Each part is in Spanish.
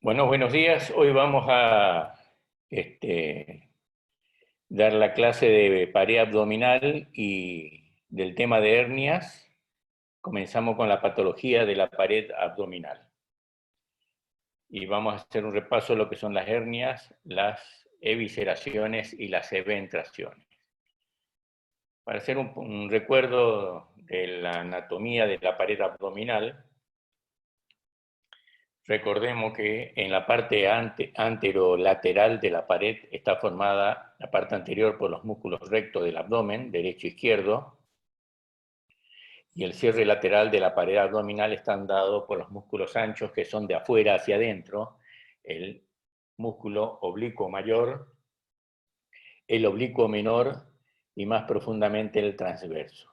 Bueno, buenos días. Hoy vamos a este, dar la clase de pared abdominal y del tema de hernias. Comenzamos con la patología de la pared abdominal. Y vamos a hacer un repaso de lo que son las hernias, las evisceraciones y las eventraciones. Para hacer un recuerdo de la anatomía de la pared abdominal, recordemos que en la parte anterolateral de la pared está formada la parte anterior por los músculos rectos del abdomen, derecho e izquierdo, y el cierre lateral de la pared abdominal está dado por los músculos anchos que son de afuera hacia adentro, el músculo oblicuo mayor, el oblicuo menor y más profundamente el transverso.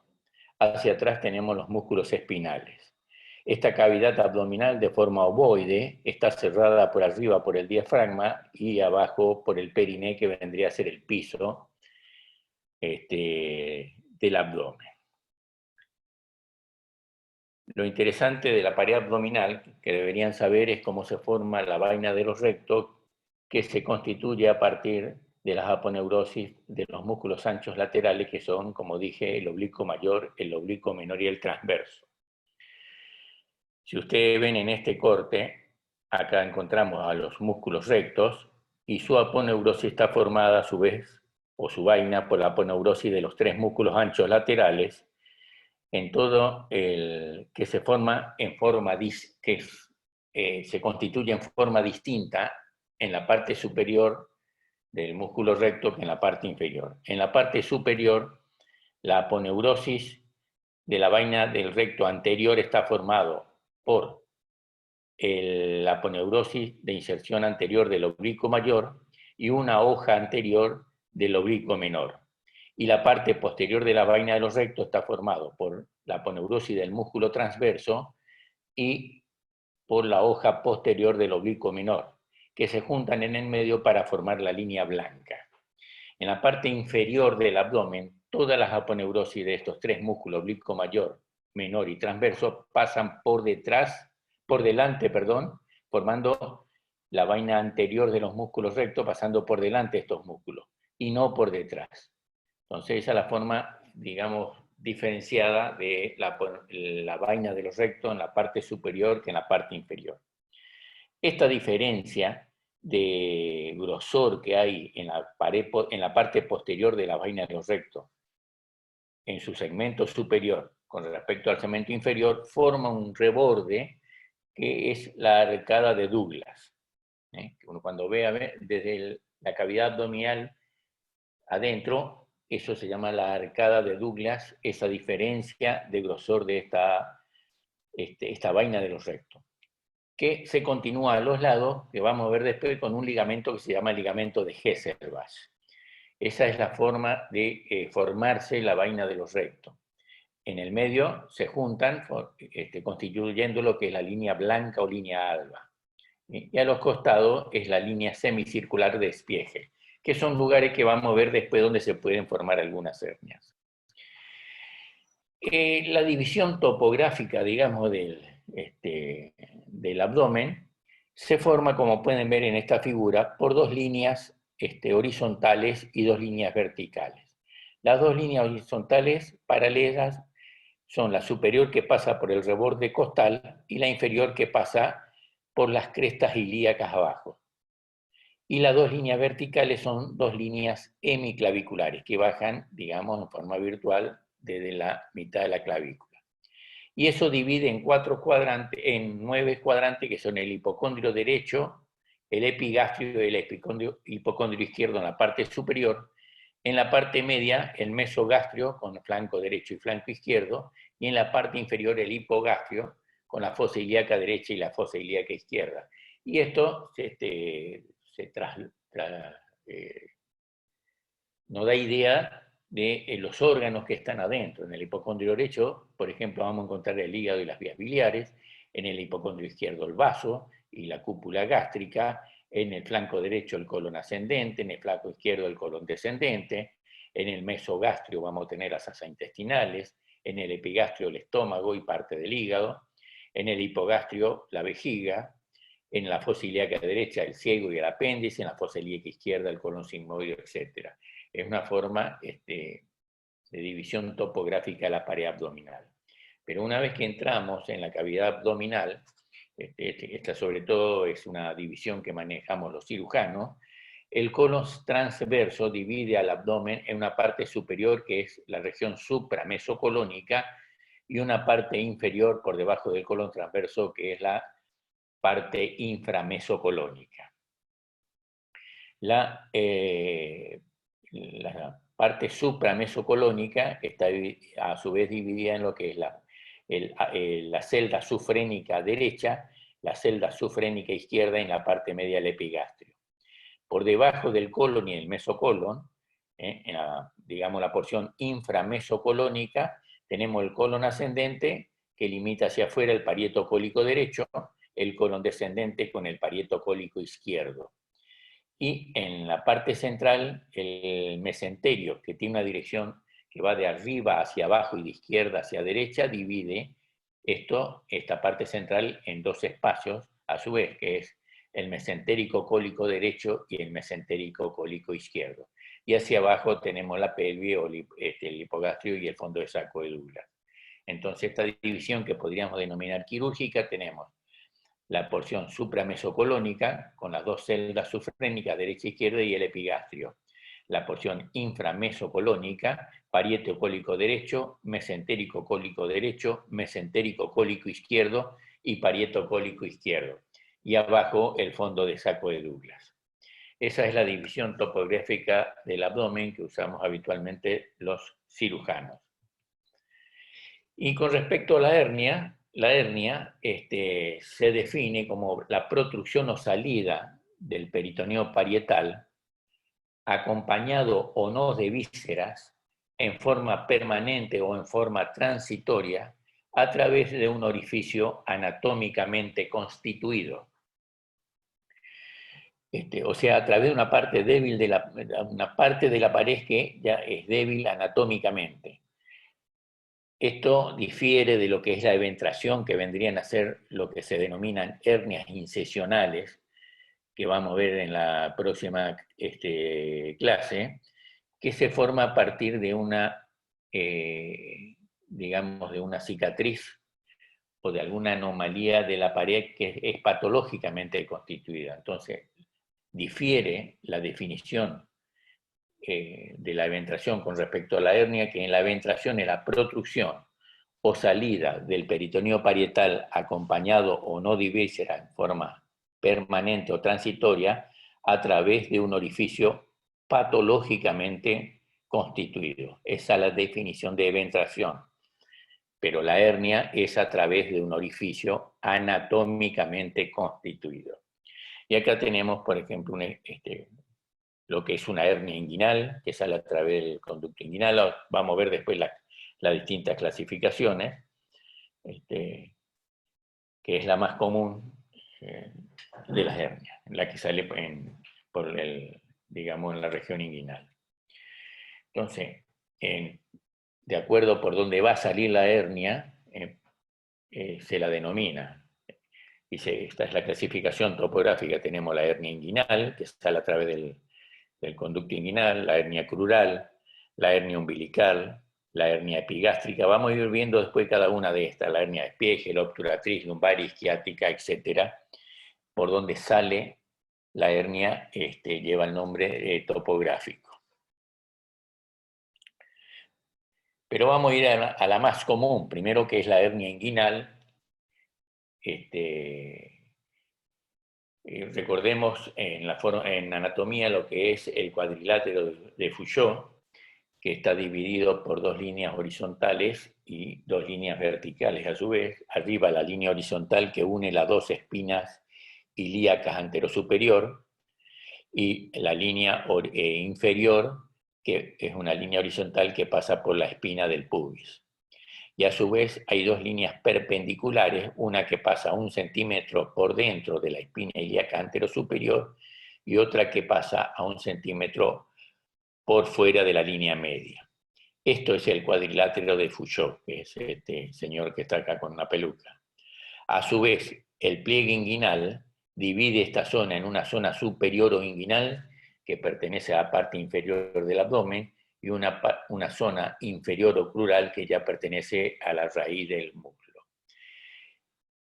Hacia atrás tenemos los músculos espinales. Esta cavidad abdominal de forma ovoide está cerrada por arriba por el diafragma y abajo por el periné, que vendría a ser el piso del abdomen. Lo interesante de la pared abdominal que deberían saber es cómo se forma la vaina de los rectos, que se constituye a partir de las aponeurosis de los músculos anchos laterales, que son, como dije, el oblicuo mayor, el oblicuo menor y el transverso. Si ustedes ven en este corte, acá encontramos a los músculos rectos y su aponeurosis está formada a su vez, o su vaina, por la aponeurosis de los tres músculos anchos laterales, en todo el que se forma en forma se constituye en forma distinta en la parte superior del músculo recto que en la parte inferior. En la parte superior, la aponeurosis de la vaina del recto anterior está formado por la aponeurosis de inserción anterior del oblicuo mayor y una hoja anterior del oblicuo menor. Y la parte posterior de la vaina de los rectos está formado por la aponeurosis del músculo transverso y por la hoja posterior del oblicuo menor, que se juntan en el medio para formar la línea blanca. En la parte inferior del abdomen, todas las aponeurosis de estos tres músculos, oblicuo mayor, menor y transverso, pasan por delante, formando la vaina anterior de los músculos rectos, pasando por delante de estos músculos, y no por detrás. Entonces, esa es la forma, digamos, diferenciada de la vaina de los rectos en la parte superior que en la parte inferior. Esta diferencia de grosor que hay en la parte posterior de la vaina de los rectos, en su segmento superior con respecto al segmento inferior, forma un reborde que es la arcada de Douglas. Uno cuando ve desde la cavidad abdominal adentro, eso se llama la arcada de Douglas, esa diferencia de grosor de esta vaina de los rectos, que se continúa a los lados, que vamos a ver después, con un ligamento que se llama ligamento de Hesselbach. Esa es la forma de formarse la vaina de los rectos. En el medio se juntan, constituyendo lo que es la línea blanca o línea alba. Y a los costados es la línea semicircular de Spiegel, que son lugares que vamos a ver después donde se pueden formar algunas hernias. La división topográfica, digamos, del abdomen se forma, como pueden ver en esta figura, por dos líneas horizontales y dos líneas verticales. Las dos líneas horizontales paralelas son la superior, que pasa por el reborde costal, y la inferior, que pasa por las crestas ilíacas abajo. Y las dos líneas verticales son dos líneas hemiclaviculares que bajan, digamos, en forma virtual desde la mitad de la clavícula. Y eso divide en en 9 cuadrantes, que son el hipocondrio derecho, el epigastrio y el hipocondrio izquierdo en la parte superior. En la parte media, el mesogastrio con flanco derecho y flanco izquierdo, y en la parte inferior, el hipogastrio con la fosa ilíaca derecha y la fosa ilíaca izquierda. Y esto nos da idea de los órganos que están adentro. En el hipocondrio derecho, por ejemplo, vamos a encontrar el hígado y las vías biliares; en el hipocondrio izquierdo, el vaso y la cúpula gástrica; en el flanco derecho, el colon ascendente; en el flanco izquierdo, el colon descendente; en el mesogastrio vamos a tener las asas intestinales; en el epigastrio, el estómago y parte del hígado; en el hipogastrio, la vejiga; En la fosa ilíaca derecha el ciego y el apéndice, en la fosa ilíaca izquierda el colon sigmoide, etc. Es una forma de división topográfica de la pared abdominal. Pero una vez que entramos en la cavidad abdominal, esta sobre todo es una división que manejamos los cirujanos, el colon transverso divide al abdomen en una parte superior, que es la región supramesocolónica, y una parte inferior por debajo del colon transverso, que es la parte inframesocolónica. La parte supramesocolónica está a su vez dividida en lo que es la celda sufrénica derecha, la celda sufrénica izquierda y en la parte media del epigastrio. Por debajo del colon y el mesocolon, en digamos la porción inframesocolónica, tenemos el colon ascendente que limita hacia afuera el parieto cólico derecho, el colon descendente con el parieto cólico izquierdo. Y en la parte central, el mesenterio, que tiene una dirección que va de arriba hacia abajo y de izquierda hacia derecha, divide esta parte central en dos espacios, a su vez, que es el mesentérico cólico derecho y el mesentérico cólico izquierdo. Y hacia abajo tenemos la pelvis, el hipogastrio y el fondo de saco de Douglas. Entonces, esta división que podríamos denominar quirúrgica, tenemos la porción supramesocolónica, con las dos celdas sufrénicas, derecha e izquierda, y el epigastrio. La porción inframesocolónica, parieto cólico derecho, mesentérico cólico derecho, mesentérico cólico izquierdo y parieto cólico izquierdo. Y abajo el fondo de saco de Douglas. Esa es la división topográfica del abdomen que usamos habitualmente los cirujanos. Y con respecto a la hernia se define como la protrusión o salida del peritoneo parietal, acompañado o no de vísceras, en forma permanente o en forma transitoria, a través de un orificio anatómicamente constituido. O sea, a través de una parte débil una parte de la pared que ya es débil anatómicamente. Esto difiere de lo que es la eventración, que vendrían a ser lo que se denominan hernias incesionales, que vamos a ver en la próxima clase, que se forma a partir de una, digamos, de una cicatriz o de alguna anomalía de la pared que es patológicamente constituida. Entonces, difiere la definición de la eventración con respecto a la hernia, que en la eventración es la protrusión o salida del peritoneo parietal acompañado o no de víscera en forma permanente o transitoria a través de un orificio patológicamente constituido. Esa es la definición de eventración. Pero la hernia es a través de un orificio anatómicamente constituido. Y acá tenemos, por ejemplo, lo que es una hernia inguinal, que sale a través del conducto inguinal. Vamos a ver después las distintas clasificaciones, que es la más común de las hernias, la que sale digamos, en la región inguinal. Entonces, de acuerdo por dónde va a salir la hernia, se la denomina. Esta es la clasificación topográfica. Tenemos la hernia inguinal, que sale a través del conducto inguinal, la hernia crural, la hernia umbilical, la hernia epigástrica. Vamos a ir viendo después cada una de estas, la hernia de Spiegel, obturatriz, lumbar, isquiática, etcétera, por donde sale la hernia, lleva el nombre topográfico. Pero vamos a ir a la más común, primero, que es la hernia inguinal. Recordemos en anatomía lo que es el cuadrilátero de Fouchot, que está dividido por dos líneas horizontales y dos líneas verticales. A su vez, arriba la línea horizontal que une las dos espinas ilíacas anterosuperior, y la línea inferior, que es una línea horizontal que pasa por la espina del pubis. Y a su vez hay dos líneas perpendiculares, una que pasa 1 centímetro por dentro de la espina ilíaca anterosuperior y otra que pasa a 1 centímetro por fuera de la línea media. Esto es el cuadrilátero de Fouchot, que es este señor que está acá con una peluca. A su vez, el pliegue inguinal divide esta zona en una zona superior o inguinal, que pertenece a la parte inferior del abdomen, y una zona inferior o crural que ya pertenece a la raíz del músculo.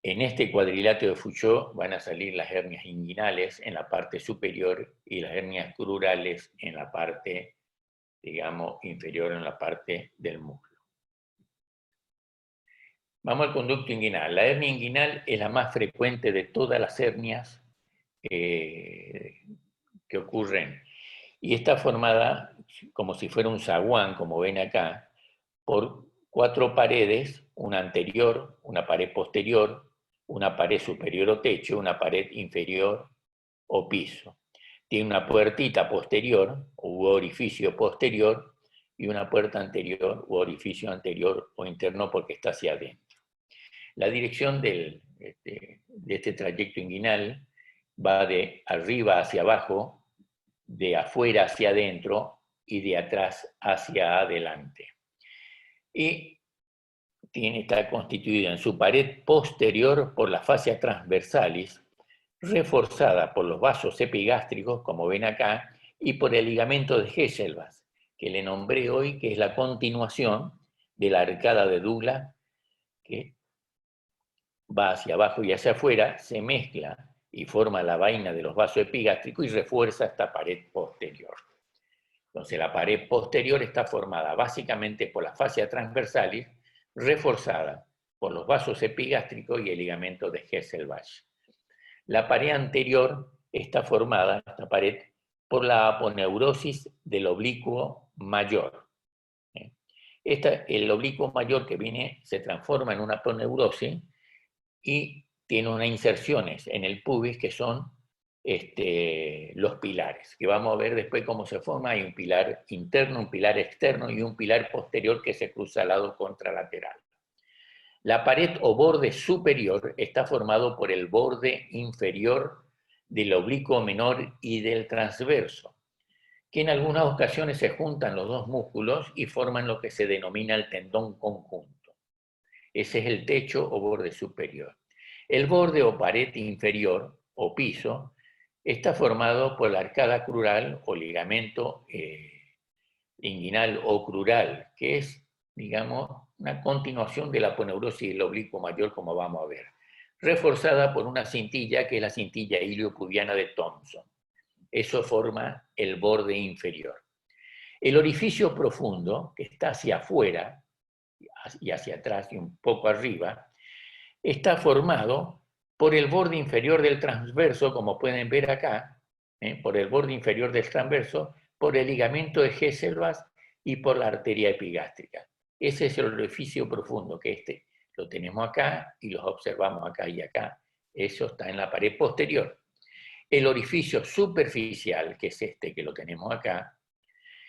En este cuadrilátero de Foucault van a salir las hernias inguinales en la parte superior y las hernias crurales en la parte, digamos, inferior, en la parte del músculo. Vamos al conducto inguinal. La hernia inguinal es la más frecuente de todas las hernias que ocurren, y está formada como si fuera un zaguán, como ven acá, por 4 paredes, una anterior, una pared posterior, una pared superior o techo, una pared inferior o piso. Tiene una puertita posterior u orificio posterior y una puerta anterior u orificio anterior o interno porque está hacia adentro. La dirección de este trayecto inguinal va de arriba hacia abajo, de afuera hacia adentro y de atrás hacia adelante. Y está constituida en su pared posterior por la fascia transversalis, reforzada por los vasos epigástricos, como ven acá, y por el ligamento de Hesselbach, que le nombré hoy, que es la continuación de la arcada de Douglas, que va hacia abajo y hacia afuera, se mezcla y forma la vaina de los vasos epigástricos y refuerza esta pared posterior. Entonces la pared posterior está formada básicamente por la fascia transversalis, reforzada por los vasos epigástricos y el ligamento de Hesselbach. La pared anterior está formada, esta pared, por la aponeurosis del oblicuo mayor. El oblicuo mayor que viene se transforma en una aponeurosis y tiene unas inserciones en el pubis que son los pilares, que vamos a ver después cómo se forma. Hay un pilar interno, un pilar externo y un pilar posterior que se cruza al lado contralateral. La pared o borde superior está formado por el borde inferior del oblicuo menor y del transverso, que en algunas ocasiones se juntan los dos músculos y forman lo que se denomina el tendón conjunto. Ese es el techo o borde superior. El borde o pared inferior o piso está formado por la arcada crural o ligamento inguinal o crural, que es, digamos, una continuación de la aponeurosis del oblicuo mayor, como vamos a ver, reforzada por una cintilla que es la cintilla iliopubiana de Thomson. Eso forma el borde inferior. El orificio profundo, que está hacia afuera y hacia atrás y un poco arriba, está formado por el borde inferior del transverso, como pueden ver acá, por el borde inferior del transverso, por el ligamento de Hesselbach y por la arteria epigástrica. Ese es el orificio profundo, que lo tenemos acá y los observamos acá y acá. Eso está en la pared posterior. El orificio superficial, que es este que lo tenemos acá,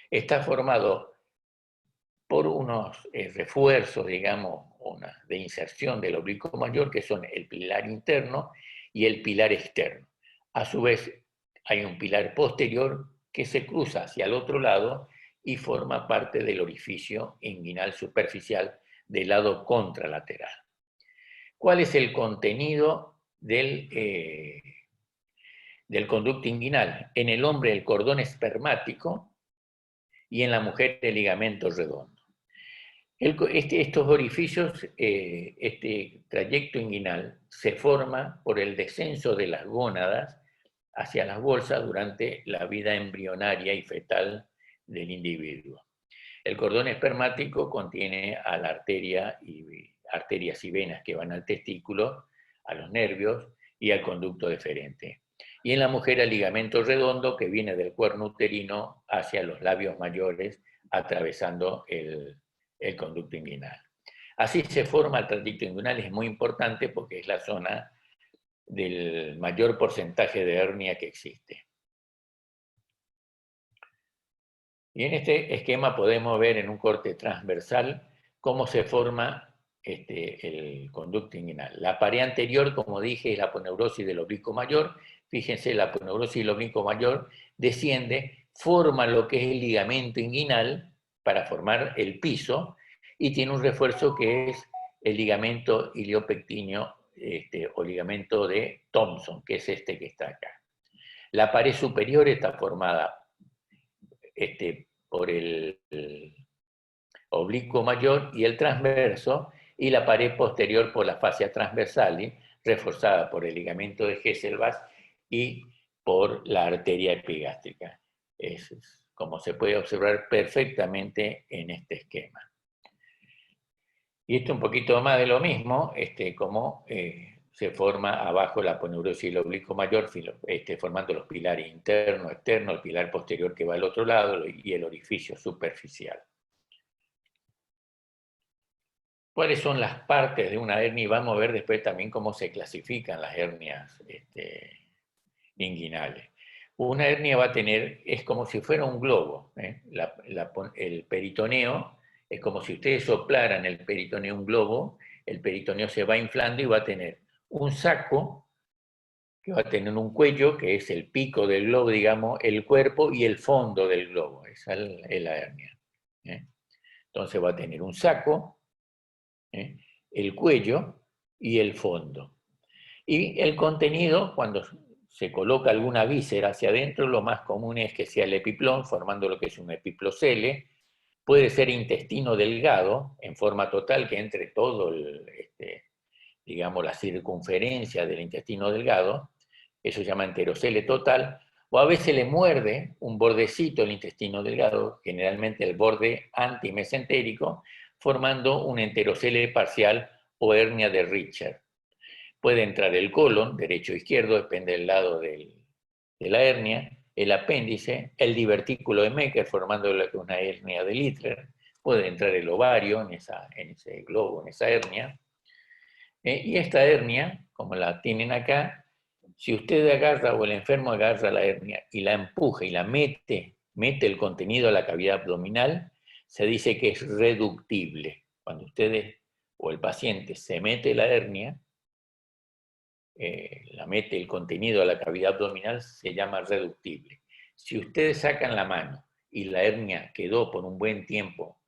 está formado por unos refuerzos, digamos, de inserción del oblicuo mayor, que son el pilar interno y el pilar externo. A su vez, hay un pilar posterior que se cruza hacia el otro lado y forma parte del orificio inguinal superficial del lado contralateral. ¿Cuál es el contenido del conducto inguinal? En el hombre el cordón espermático y en la mujer el ligamento redondo. Estos orificios, este trayecto inguinal, se forma por el descenso de las gónadas hacia las bolsas durante la vida embrionaria y fetal del individuo. El cordón espermático contiene a la arterias y venas que van al testículo, a los nervios y al conducto deferente. Y en la mujer el ligamento redondo que viene del cuerno uterino hacia los labios mayores, atravesando el conducto inguinal. Así se forma el trayecto inguinal, es muy importante porque es la zona del mayor porcentaje de hernia que existe. Y en este esquema podemos ver en un corte transversal cómo se forma el conducto inguinal. La pared anterior, como dije, es la aponeurosis del oblicuo mayor. Fíjense, la aponeurosis del oblicuo mayor desciende, forma lo que es el ligamento inguinal para formar el piso y tiene un refuerzo que es el ligamento iliopectíneo o ligamento de Thomson, que es este que está acá. La pared superior está formada por el oblicuo mayor y el transverso, y la pared posterior por la fascia transversal, reforzada por el ligamento de Hesselbach y por la arteria epigástrica. Es como se puede observar perfectamente en este esquema. Y esto un poquito más de lo mismo, como se forma abajo la aponeurosis y el oblicuo mayor, formando los pilares interno, externo, el pilar posterior que va al otro lado y el orificio superficial. ¿Cuáles son las partes de una hernia? Y vamos a ver después también cómo se clasifican las hernias inguinales. Una hernia va a tener, es como si fuera un globo. El peritoneo es como si ustedes soplaran el peritoneo un globo, el peritoneo se va inflando y va a tener un saco, que va a tener un cuello, que es el pico del globo, digamos, el cuerpo y el fondo del globo. Esa es la hernia. Entonces va a tener un saco, el cuello y el fondo. Y el contenido, cuando se coloca alguna víscera hacia adentro, lo más común es que sea el epiplón, formando lo que es un epiplocele. Puede ser intestino delgado, en forma total, que entre todo, digamos, la circunferencia del intestino delgado. Eso se llama enterocele total. O a veces le muerde un bordecito el intestino delgado, generalmente el borde antimesentérico, formando un enterocele parcial o hernia de Richter. Puede entrar el colon, derecho o izquierdo, depende del lado de la hernia, el apéndice, el divertículo de Mecker, formando una hernia de Littler, puede entrar el ovario en ese globo, en esa hernia. Y esta hernia, como la tienen acá, si usted agarra o el enfermo agarra la hernia y la empuja y la mete el contenido a la cavidad abdominal, se dice que es reductible. Cuando ustedes o el paciente se mete la hernia, la mete el contenido a la cavidad abdominal, se llama reductible. Si ustedes sacan la mano y la hernia quedó por un buen tiempo,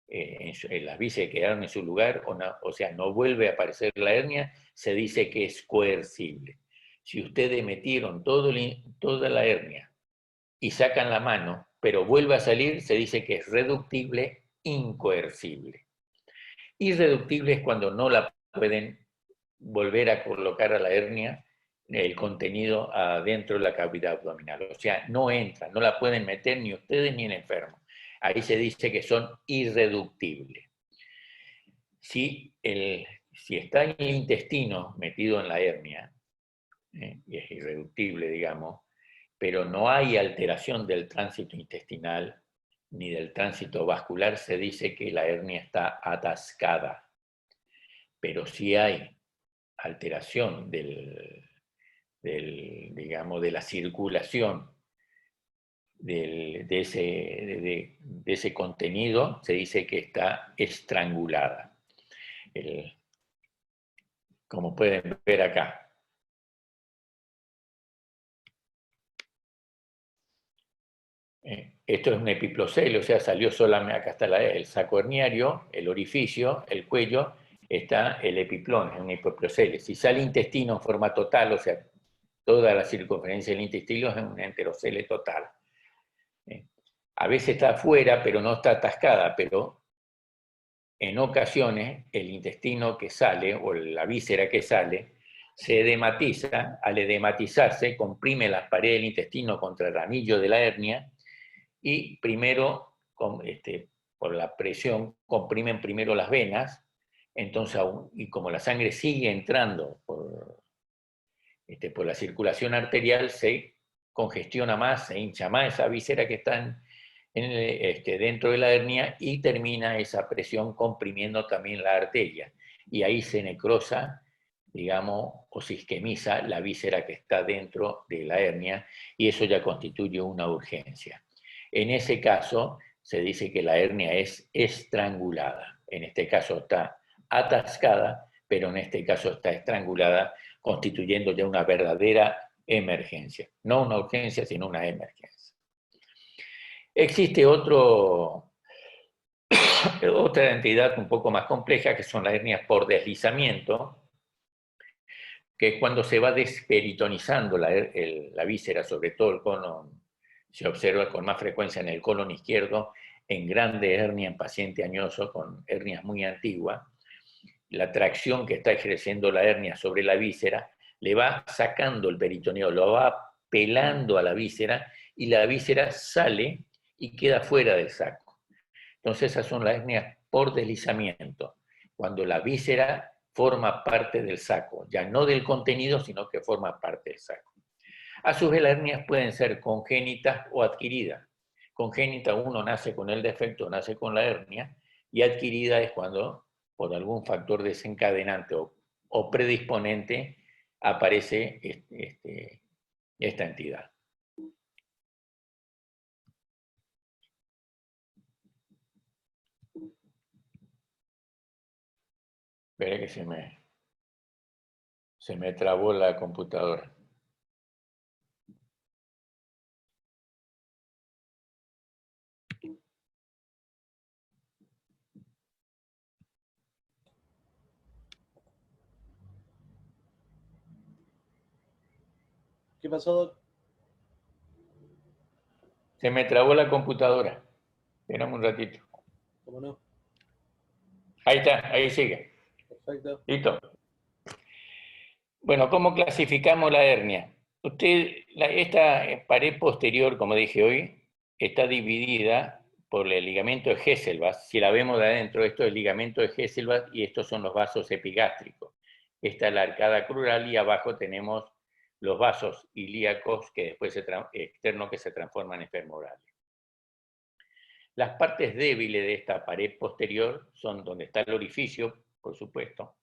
las vísceras quedaron en su lugar, o sea, no vuelve a aparecer la hernia, se dice que es coercible. Si ustedes metieron toda la hernia y sacan la mano, pero vuelve a salir, se dice que es reductible, incoercible. Irreductible es cuando no la pueden volver a colocar a la hernia el contenido adentro de la cavidad abdominal. O sea, no entra, no la pueden meter ni ustedes ni el enfermo. Ahí se dice que son irreductibles. Si está el intestino metido en la hernia, y es irreductible, digamos, pero no hay alteración del tránsito intestinal ni del tránsito vascular, se dice que la hernia está atascada. Pero si hay alteración digamos, de la circulación de ese contenido, se dice que está estrangulada. Como pueden ver acá. Esto es un epiplocele, o sea, salió solamente, acá está el saco herniario, el orificio, el cuello, está el epiplón, es un epiplocele. Si sale intestino en forma total, o sea, toda la circunferencia del intestino es un enterocele total. A veces está afuera, pero no está atascada, pero en ocasiones el intestino que sale, o la víscera que sale, se edematiza. Al edematizarse, comprime las paredes del intestino contra el anillo de la hernia, y primero, por la presión, comprimen primero las venas, entonces, y como la sangre sigue entrando por la circulación arterial, se congestiona más, se hincha más esa víscera que está dentro de la hernia, y termina esa presión comprimiendo también la arteria. Y ahí se necrosa, digamos, o se isquemiza la víscera que está dentro de la hernia, y eso ya constituye una urgencia. En ese caso, se dice que la hernia es estrangulada. En este caso está atascada, pero en este caso está estrangulada, constituyendo ya una verdadera emergencia. No una urgencia, sino una emergencia. Existe otra entidad un poco más compleja, que son las hernias por deslizamiento, que es cuando se va desperitonizando la víscera, sobre todo el colon, se observa con más frecuencia en el colon izquierdo, en grande hernia en paciente añoso con hernias muy antiguas. La tracción que está ejerciendo la hernia sobre la víscera le va sacando el peritoneo, lo va pelando a la víscera y la víscera sale y queda fuera del saco. Entonces esas son las hernias por deslizamiento, cuando la víscera forma parte del saco, ya no del contenido, sino que forma parte del saco. A su vez, las hernias pueden ser congénitas o adquiridas. Congénita, uno nace con el defecto, nace con la hernia, y adquirida es cuando, por algún factor desencadenante o predisponente, aparece esta entidad. Espera que se me trabó la computadora. ¿Qué pasó, Doc? Se me trabó la computadora. Esperamos un ratito. ¿Cómo no? Ahí está, ahí sigue. Perfecto. ¿Listo? Bueno, ¿cómo clasificamos la hernia? Esta pared posterior, como dije hoy, está dividida por el ligamento de Hesselbach. Si la vemos de adentro, esto es el ligamento de Hesselbach y estos son los vasos epigástricos. Esta es la arcada crural y abajo tenemos los vasos ilíacos que después externos que se transforman en femorales. Las partes débiles de esta pared posterior son donde está el orificio, por supuesto,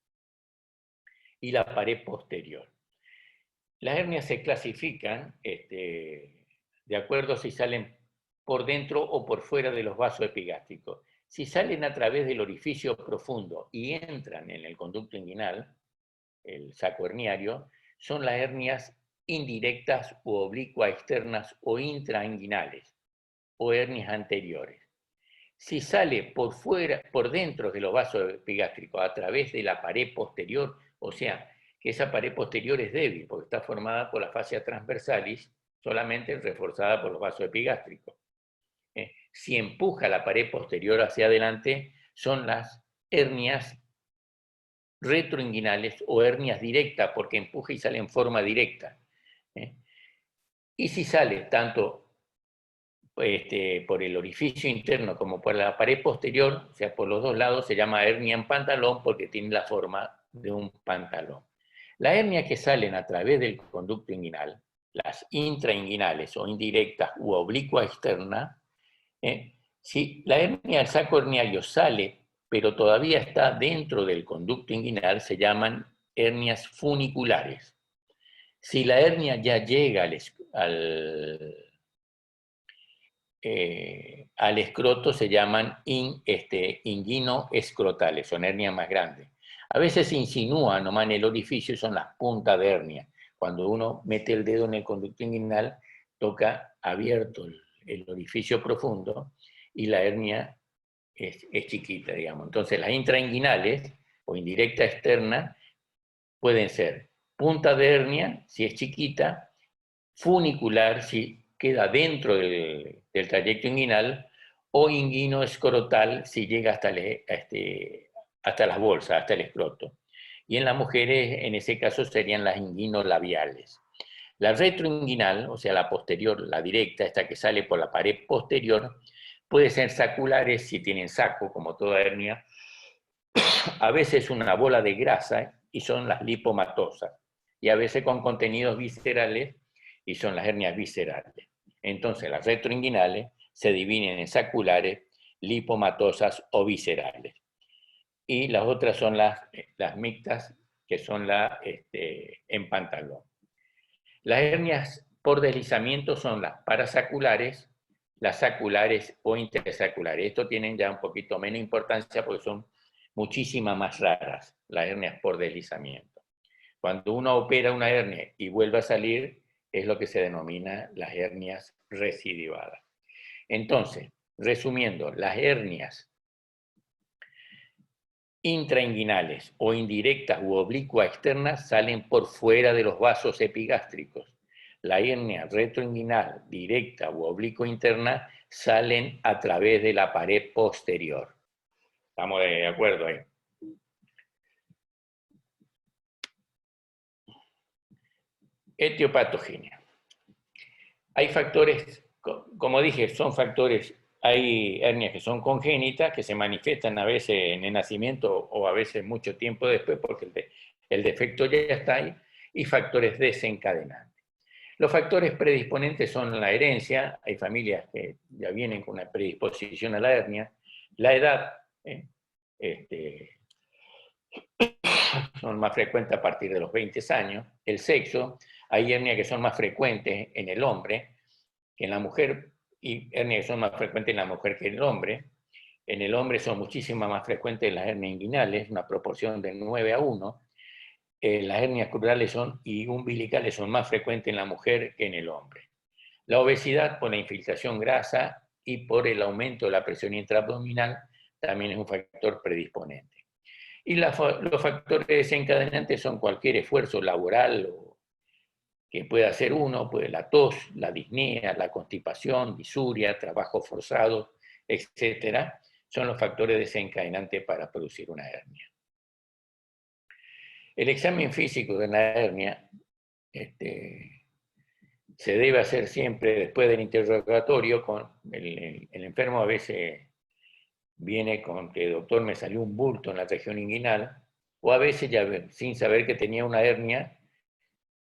y la pared posterior. Las hernias se clasifican de acuerdo a si salen por dentro o por fuera de los vasos epigástricos. Si salen a través del orificio profundo y entran en el conducto inguinal, el saco herniario, son las hernias indirectas u oblicuas externas o intrainguinales o hernias anteriores. Si sale por fuera, por dentro de los vasos epigástricos a través de la pared posterior, o sea, que esa pared posterior es débil porque está formada por la fascia transversalis, solamente reforzada por los vasos epigástricos. Si empuja la pared posterior hacia adelante, son las hernias retroinguinales o hernias directas, porque empuja y sale en forma directa. Y si sale tanto por el orificio interno como por la pared posterior, o sea, por los dos lados, se llama hernia en pantalón porque tiene la forma de un pantalón. Las hernias que salen a través del conducto inguinal, las intrainguinales o indirectas u oblicua externa, si la hernia del saco herniario sale, pero todavía está dentro del conducto inguinal, se llaman hernias funiculares. Si la hernia ya llega al escroto, se llaman inguino-escrotales, son hernias más grandes. A veces se insinúa nomás en el orificio y son las puntas de hernia. Cuando uno mete el dedo en el conducto inguinal, toca abierto el orificio profundo y la hernia es chiquita, digamos. Entonces las intrainguinales o indirecta externa pueden ser punta de hernia, si es chiquita, funicular, si queda dentro del trayecto inguinal, o inguino escrotal, si llega hasta las bolsas, hasta el escroto. Y en las mujeres, en ese caso, serían las inguinolabiales. La retroinguinal, o sea, la posterior, la directa, esta que sale por la pared posterior, puede ser saculares si tienen saco, como toda hernia. A veces una bola de grasa y son las lipomatosas. Y a veces con contenidos viscerales y son las hernias viscerales. Entonces las retroinguinales se dividen en saculares, lipomatosas o viscerales. Y las otras son las mixtas, que son en pantalón. Las hernias por deslizamiento son las parasaculares, las saculares o intersaculares. Esto tienen ya un poquito menos importancia porque son muchísimas más raras, las hernias por deslizamiento. Cuando uno opera una hernia y vuelve a salir, es lo que se denomina las hernias recidivadas. Entonces, resumiendo, las hernias intrainguinales o indirectas u oblicuas externas salen por fuera de los vasos epigástricos. La hernia retroinguinal, directa u oblicua interna, salen a través de la pared posterior. ¿Estamos de acuerdo ahí? Etiopatogenia. Hay factores, como dije, son factores, hay hernias que son congénitas, que se manifiestan a veces en el nacimiento o a veces mucho tiempo después porque el defecto ya está ahí, y factores desencadenantes. Los factores predisponentes son la herencia, hay familias que ya vienen con una predisposición a la hernia, la edad, son más frecuentes a partir de los 20 años, el sexo, hay hernias que son más frecuentes en el hombre que en la mujer, y hernias que son más frecuentes en la mujer que en el hombre. En el hombre son muchísimas más frecuentes las hernias inguinales, una proporción de 9:1. Las hernias crurales y umbilicales son más frecuentes en la mujer que en el hombre. La obesidad por la infiltración grasa y por el aumento de la presión intraabdominal también es un factor predisponente. Y los factores desencadenantes son cualquier esfuerzo laboral que pueda hacer uno, pues la tos, la disnea, la constipación, disuria, trabajo forzado, etcétera, son los factores desencadenantes para producir una hernia. El examen físico de una hernia se debe hacer siempre después del interrogatorio. Con el enfermo a veces viene con que, doctor, me salió un bulto en la región inguinal, o a veces ya sin saber que tenía una hernia,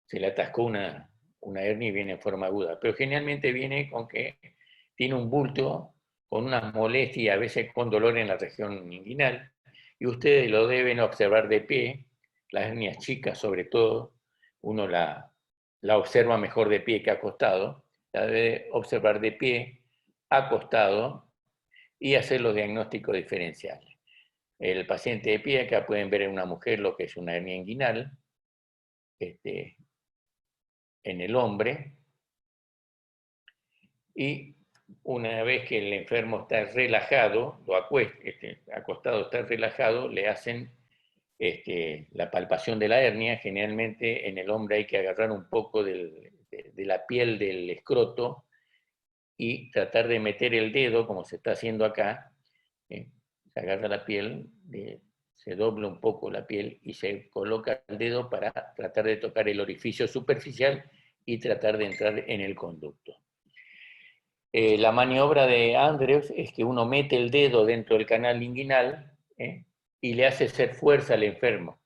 se le atascó una hernia y viene en forma aguda. Pero generalmente viene con que tiene un bulto, con una molestia, a veces con dolor en la región inguinal, y ustedes lo deben observar de pie. Las hernias chicas, sobre todo, uno la observa mejor de pie que acostado, la debe observar de pie, acostado, y hacer los diagnósticos diferenciales. El paciente de pie, acá pueden ver en una mujer lo que es una hernia inguinal, en el hombre, y una vez que el enfermo está relajado, acostado está relajado, le hacen la palpación de la hernia. Generalmente en el hombre hay que agarrar un poco de la piel del escroto y tratar de meter el dedo, como se está haciendo acá. Se agarra la piel, se dobla un poco la piel y se coloca el dedo para tratar de tocar el orificio superficial y tratar de entrar en el conducto. La maniobra de Andrews es que uno mete el dedo dentro del canal inguinal y le hace hacer fuerza al enfermo.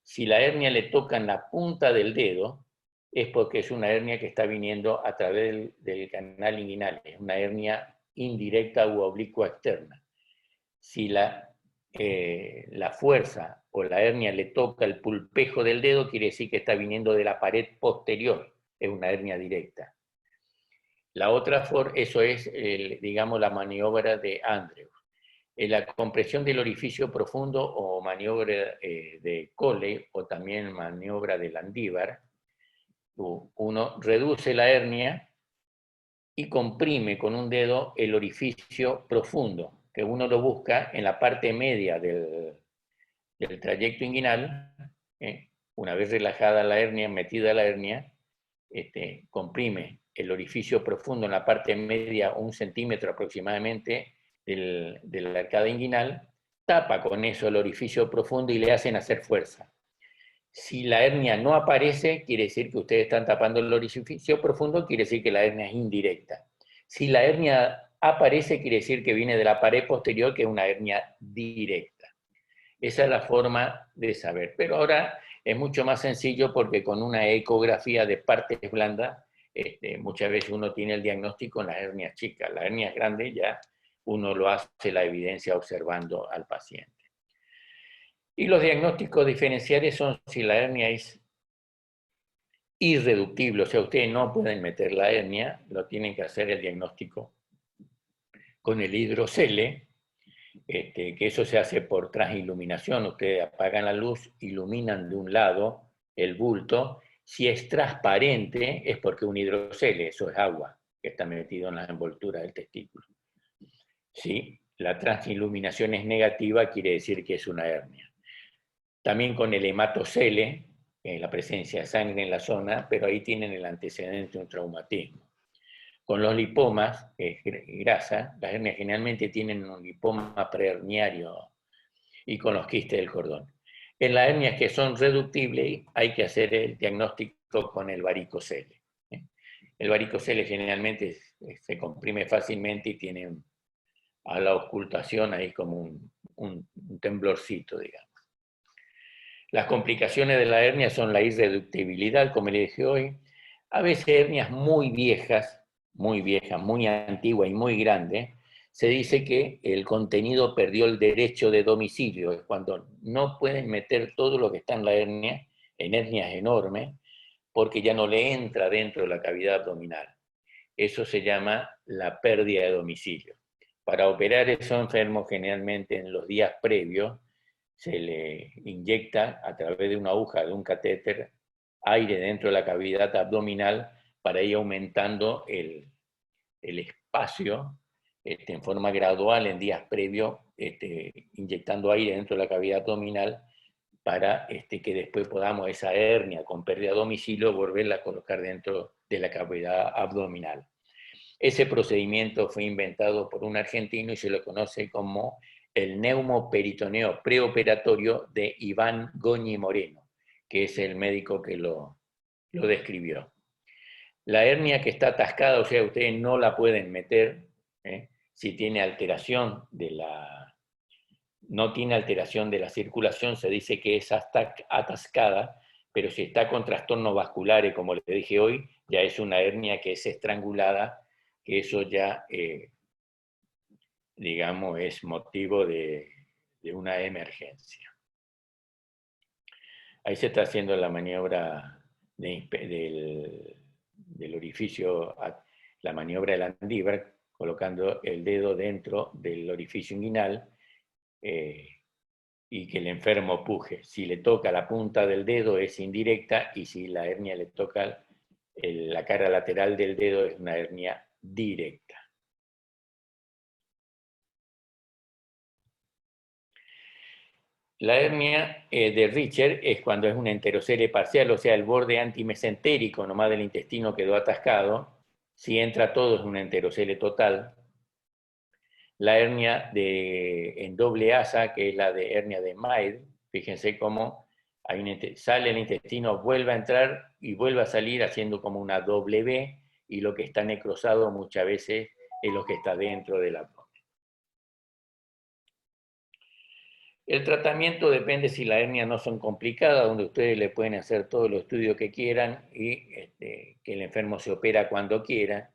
Si la hernia le toca en la punta del dedo, es porque es una hernia que está viniendo a través del canal inguinal, es una hernia indirecta u oblicua externa. Si la fuerza o la hernia le toca el pulpejo del dedo, quiere decir que está viniendo de la pared posterior, es una hernia directa. La otra eso es, digamos, la maniobra de Andrews. La compresión del orificio profundo o maniobra de Coley, o también maniobra de Landívar, uno reduce la hernia y comprime con un dedo el orificio profundo, que uno lo busca en la parte media del trayecto inguinal. Una vez relajada la hernia, metida la hernia, comprime el orificio profundo en la parte media, 1 centímetro aproximadamente de la arcada inguinal, tapa con eso el orificio profundo y le hacen hacer fuerza. Si la hernia no aparece, quiere decir que ustedes están tapando el orificio profundo, quiere decir que la hernia es indirecta. Si la hernia aparece, quiere decir que viene de la pared posterior, que es una hernia directa. Esa es la forma de saber. Pero ahora es mucho más sencillo porque con una ecografía de partes blandas, muchas veces uno tiene el diagnóstico en las hernias chicas. Las hernias grandes ya uno lo hace la evidencia observando al paciente. Y los diagnósticos diferenciales son si la hernia es irreductible, o sea, ustedes no pueden meter la hernia, lo tienen que hacer el diagnóstico con el hidrocele, que eso se hace por transiluminación. Ustedes apagan la luz, iluminan de un lado el bulto. Si es transparente es porque un hidrocele, eso es agua, que está metido en la envoltura del testículo. Si la transiluminación es negativa, quiere decir que es una hernia. También con el hematocele, la presencia de sangre en la zona, pero ahí tienen el antecedente de un traumatismo. Con los lipomas, que es grasa, las hernias generalmente tienen un lipoma preherniario y con los quistes del cordón. En las hernias que son reductibles hay que hacer el diagnóstico con el varicocele. El varicocele generalmente se comprime fácilmente y tiene a la ocultación ahí como un temblorcito, digamos. Las complicaciones de la hernia son la irreductibilidad, como le dije hoy, a veces hernias muy viejas, muy antiguas y muy grandes, se dice que el contenido perdió el derecho de domicilio, es cuando no pueden meter todo lo que está en la hernia, en hernias enormes, porque ya no le entra dentro de la cavidad abdominal. Eso se llama la pérdida de domicilio. Para operar esos enfermos, generalmente en los días previos, se le inyecta a través de una aguja, de un catéter, aire dentro de la cavidad abdominal para ir aumentando el espacio en forma gradual en días previos, inyectando aire dentro de la cavidad abdominal para que después podamos esa hernia con pérdida de domicilio volverla a colocar dentro de la cavidad abdominal. Ese procedimiento fue inventado por un argentino y se lo conoce como el neumoperitoneo preoperatorio de Iván Goñi Moreno, que es el médico que lo describió. La hernia que está atascada, o sea, ustedes no la pueden meter, si tiene alteración de la, no tiene alteración de la circulación, se dice que es hasta atascada, pero si está con trastornos vasculares, como le dije hoy, ya es una hernia que es estrangulada, que eso ya, digamos, es motivo de una emergencia. Ahí se está haciendo la maniobra del orificio, la maniobra del Andívar, colocando el dedo dentro del orificio inguinal y que el enfermo puje. Si le toca la punta del dedo es indirecta y si la hernia le toca la cara lateral del dedo es una hernia directa. La hernia de Richter es cuando es una enterocele parcial, o sea, el borde antimesentérico nomás del intestino quedó atascado. Si entra todo es una enterocele total. La hernia en doble asa, que es la de hernia de Maid, fíjense cómo sale el intestino, vuelve a entrar y vuelve a salir haciendo como una W, y lo que está necrosado muchas veces es lo que está dentro del abdomen. El tratamiento depende si las hernias no son complicadas, donde ustedes le pueden hacer todos los estudios que quieran y que el enfermo se opera cuando quiera,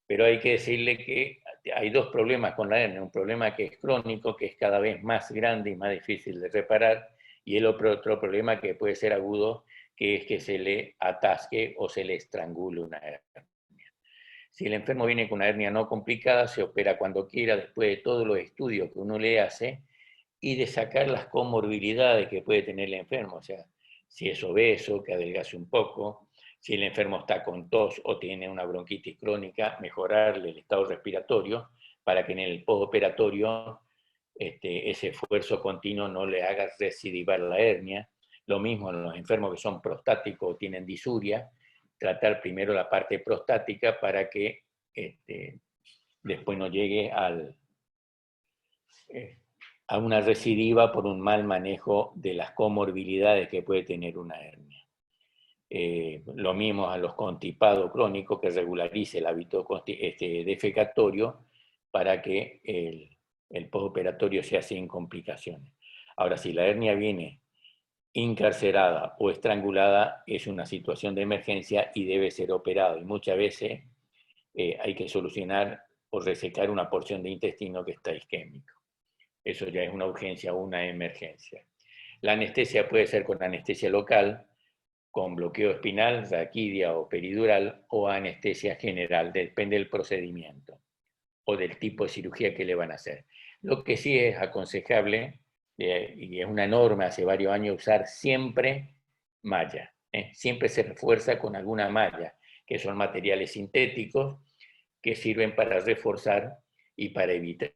pero hay que decirle que hay dos problemas con la hernia, un problema que es crónico, que es cada vez más grande y más difícil de reparar, y el otro problema que puede ser agudo, que es que se le atasque o se le estrangule una hernia. Si el enfermo viene con una hernia no complicada, se opera cuando quiera, después de todos los estudios que uno le hace, y de sacar las comorbilidades que puede tener el enfermo, o sea, si es obeso, que adelgace un poco, si el enfermo está con tos o tiene una bronquitis crónica, mejorarle el estado respiratorio para que en el postoperatorio ese esfuerzo continuo no le haga recidivar la hernia. Lo mismo en los enfermos que son prostáticos o tienen disuria, tratar primero la parte prostática para que después no llegue a una recidiva por un mal manejo de las comorbilidades que puede tener una hernia. Lo mismo a los constipados crónicos, que regularice el hábito defecatorio para que el postoperatorio sea sin complicaciones. Ahora, si la hernia viene encarcerada o estrangulada, es una situación de emergencia y debe ser operado. Y muchas veces hay que solucionar o resecar una porción de intestino que está isquémico. Eso ya es una urgencia o una emergencia. La anestesia puede ser con anestesia local, con bloqueo espinal, raquidia o peridural, o anestesia general, depende del procedimiento o del tipo de cirugía que le van a hacer. Lo que sí es aconsejable, y es una norma hace varios años, usar siempre malla. Siempre se refuerza con alguna malla, que son materiales sintéticos que sirven para reforzar y para evitar,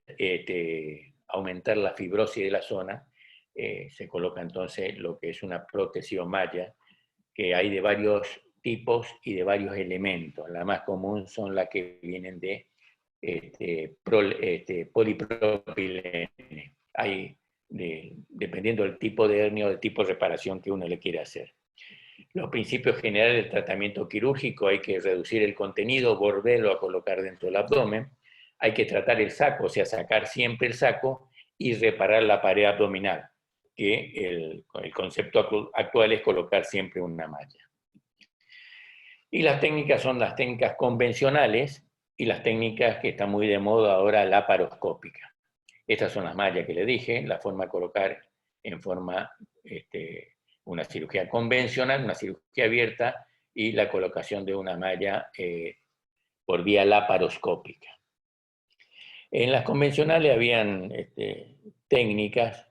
aumentar la fibrosis de la zona, se coloca entonces lo que es una prótesis o malla, que hay de varios tipos y de varios elementos. La más común son las que vienen de polipropilene. Hay, dependiendo del tipo de hernia o del tipo de reparación que uno le quiera hacer. Los principios generales del tratamiento quirúrgico: hay que reducir el contenido, volverlo a colocar dentro del abdomen, hay que tratar el saco, o sea, sacar siempre el saco y reparar la pared abdominal, que el concepto actual es colocar siempre una malla. Y las técnicas son las técnicas convencionales y las técnicas que están muy de moda ahora, laparoscópica. Estas son las mallas que le dije, la forma de colocar en forma, una cirugía convencional, una cirugía abierta, y la colocación de una malla por vía laparoscópica. En las convencionales habían técnicas.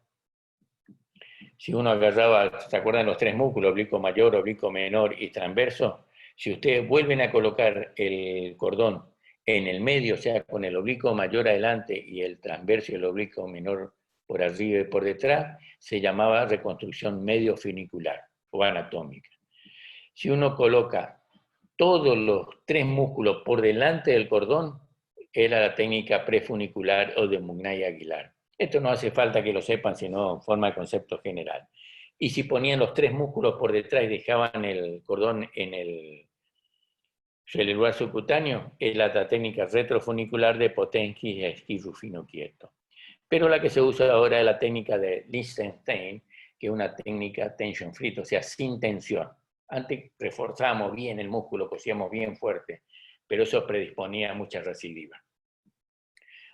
Si uno agarraba, ¿se acuerdan los tres músculos, oblicuo mayor, oblicuo menor y transverso? Si ustedes vuelven a colocar el cordón en el medio, o sea, con el oblicuo mayor adelante y el transverso y el oblicuo menor por arriba y por detrás, se llamaba reconstrucción medio funicular o anatómica. Si uno coloca todos los tres músculos por delante del cordón, era la técnica prefunicular o de Mugnay-Aguilar. Esto no hace falta que lo sepan, sino en forma de concepto general. Y si ponían los tres músculos por detrás y dejaban el cordón en el lugar subcutáneo, es la técnica retrofunicular de Potengi y Rufino Quieto. Pero la que se usa ahora es la técnica de Lichtenstein, que es una técnica tension free, o sea, sin tensión. Antes reforzábamos bien el músculo, cosíamos bien fuerte, pero eso predisponía a mucha recidiva.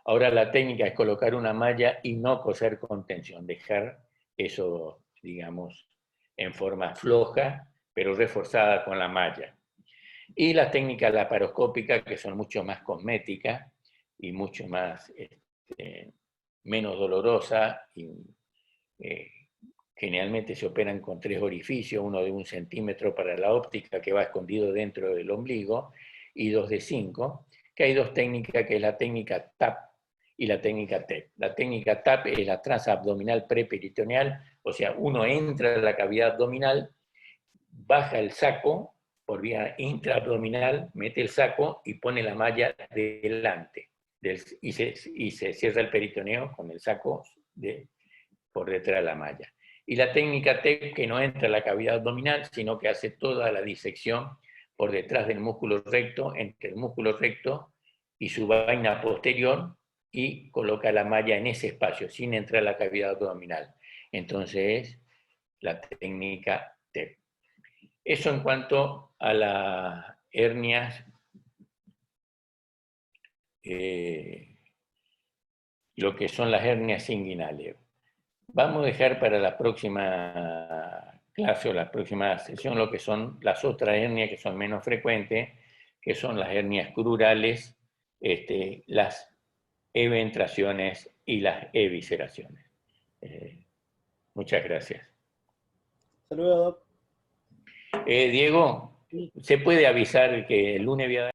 Ahora la técnica es colocar una malla y no coser con tensión, dejar eso, digamos, en forma floja, pero reforzada con la malla. Y las técnicas laparoscópicas, que son mucho más cosméticas y mucho más, menos dolorosas, y generalmente se operan con 3 orificios, uno de 1 centímetro para la óptica, que va escondido dentro del ombligo, y 2 de 5, que hay 2 técnicas, que es la técnica TAP y la técnica TEP. La técnica TAP es la transabdominal preperitoneal, o sea, uno entra en la cavidad abdominal, baja el saco por vía intraabdominal, mete el saco y pone la malla delante, y se cierra el peritoneo con el saco por detrás de la malla. Y la técnica TEP, que no entra en la cavidad abdominal, sino que hace toda la disección por detrás del músculo recto, entre el músculo recto y su vaina posterior, y coloca la malla en ese espacio, sin entrar a la cavidad abdominal. Entonces, la técnica TEP. Eso en cuanto a las hernias, lo que son las hernias inguinales. Vamos a dejar para la próxima clase o la próxima sesión lo que son las otras hernias que son menos frecuentes, que son las hernias crurales, las eventraciones y las evisceraciones. Muchas gracias. Hasta luego, Doc. Diego, ¿se puede avisar que el lunes voy a dar